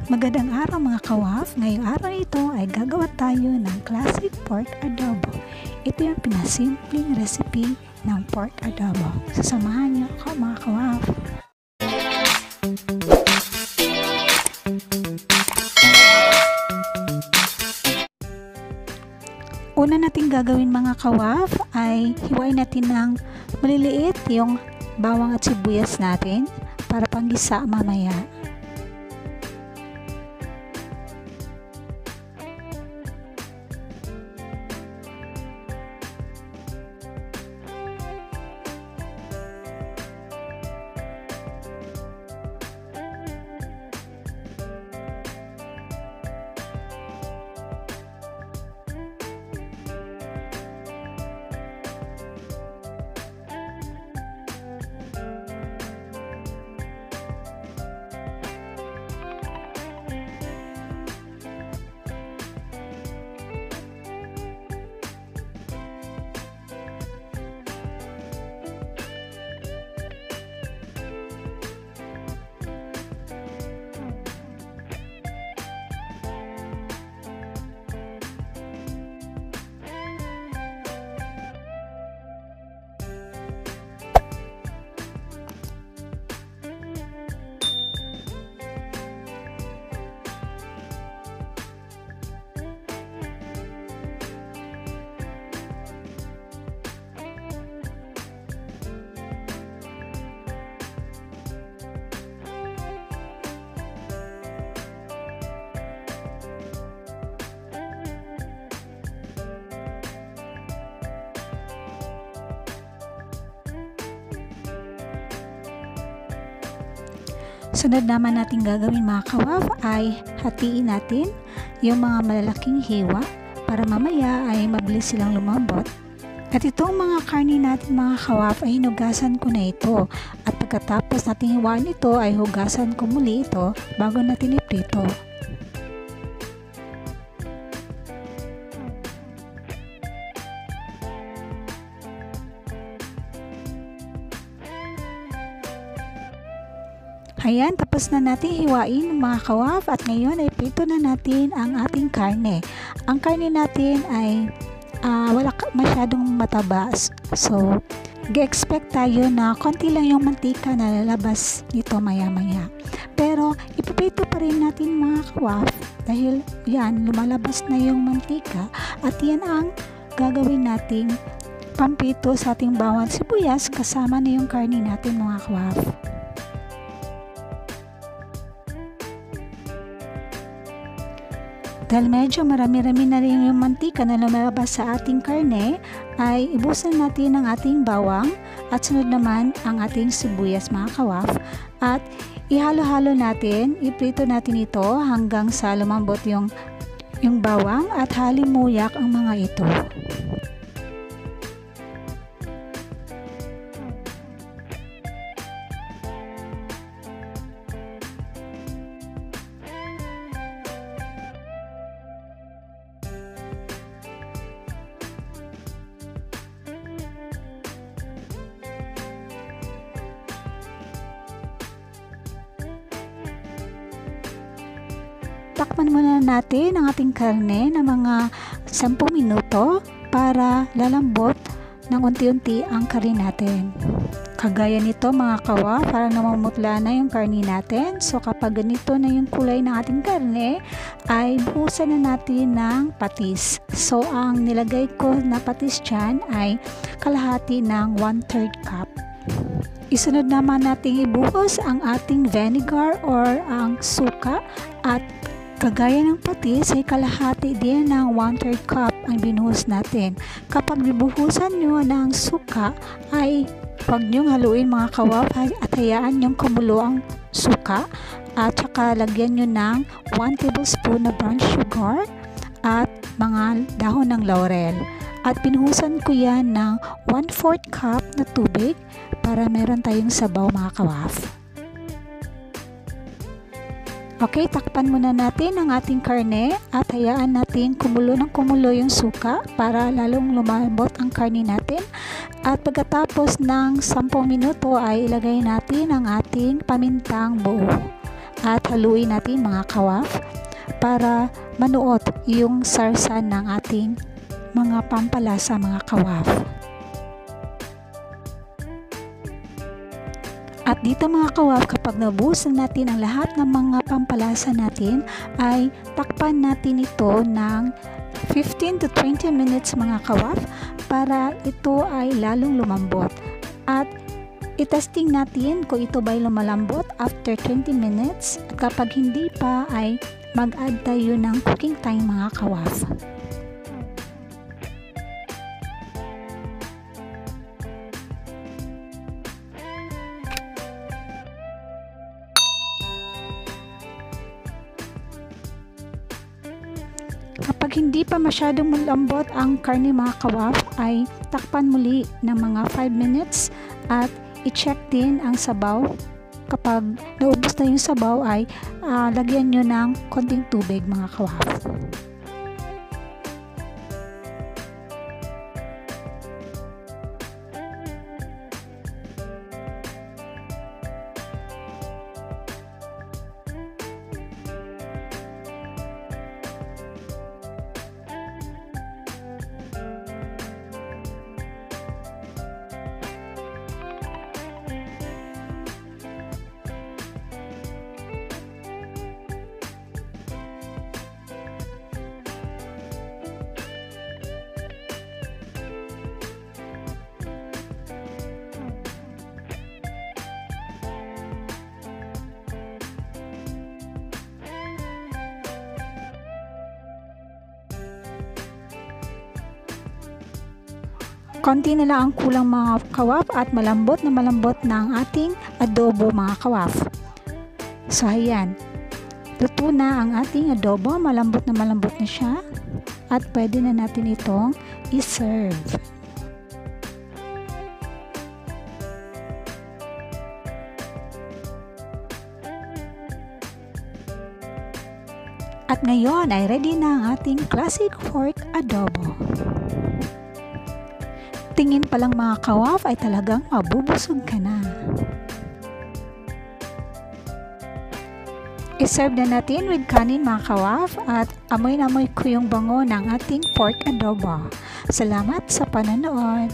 Magandang araw mga kawaf. Ngayong araw na ito ay gagawa tayo ng classic pork adobo. Ito yung pinasimpleng recipe ng pork adobo. Sasamahan niyo ako mga kawaf. Una natin gagawin mga kawaf ay hiwain natin ng maliliit yung bawang at sibuyas natin para panggisa mamaya. Sunod naman natin gagawin mga kawaf ay hatiin natin yung mga malalaking hiwa para mamaya ay mabilis silang lumambot. At itong mga karni natin mga kawaf ay hinugasan ko na ito. At pagkatapos natin hiwain ito ay hugasan ko muli ito bago natin iprito. Ayan, tapos na natin hiwain mga kawaf at ngayon ay prito na natin ang ating karne. Ang karne natin ay wala masyadong matabas. So, ge-expect tayo na konti lang yung mantika na lalabas nito maya-maya. Pero, ipiprito pa rin natin mga kawaf dahil yan, lumalabas na yung mantika at yan ang gagawin nating pampito sa ating bawang sibuyas kasama na yung karne natin mga kawaf. Dahil medyo marami-rami na rin yung mantika na lumalabas sa ating karne, ay ibusan natin ang ating bawang at sunod naman ang ating sibuyas mga kawaf. At ihalo-halo natin, iprito natin ito hanggang sa lumambot yung bawang at halimuyak ang mga ito. Takpan muna natin ang ating karne ng mga 10 minuto para lalambot ng unti-unti ang karne natin. Kagaya nito mga kawa, para namamutla na yung karne natin. So kapag ganito na yung kulay ng ating karne, ay buhusan na natin ng patis. So ang nilagay ko na patis dyan ay kalahati ng 1/3 cup. Isunod naman natin ibuhos ang ating vinegar or ang suka at kagaya ng patis ay kalahati din ng 1/3 cup ang binuhos natin. Kapag bibuhusan nyo ng suka ay huwag nyong haluin mga kawaf at hayaan nyong kumulo ang suka at saka lagyan nyo ng 1 tablespoon na brown sugar at mga dahon ng laurel. At binuhusan ko yan ng 1/4 cup na tubig para meron tayong sabaw mga kawaf. Okay, takpan muna natin ang ating karne at hayaan natin kumulo ng kumulo yung suka para lalong lumambot ang karne natin. At pagkatapos ng 10 minuto ay ilagay natin ang ating pamintang buo. at haluin natin mga kawaf para manuot yung sarsa ng ating mga pampalasa mga kawaf. At dito mga kawaf, kapag nabuhos natin ang lahat ng mga pampalasa natin, ay takpan natin ito ng 15 to 20 minutes mga kawaf para ito ay lalong lumambot. At itesting natin kung ito ba'y lumalambot after 20 minutes. At kapag hindi pa ay mag-add tayo ng cooking time mga kawaf. Kapag hindi pa masyadong malambot ang karne mga kawaf, ay takpan muli ng mga 5 minutes at i-check din ang sabaw. Kapag naubos na yung sabaw ay lagyan nyo ng konting tubig mga kawaf. Konti na lang ang kulang mga kawaf at malambot na ang ating adobo mga kawaf. So ayan, luto na ang ating adobo, malambot na siya at pwede na natin itong i-serve. At ngayon ay ready na ang ating classic pork adobo. Tingin pa lang mga kawaf ay talagang mabubusog ka na. I-serve na natin with kanin mga kawaf at amoy na amoy ko yung bango ng ating pork adobo. Salamat sa panonood.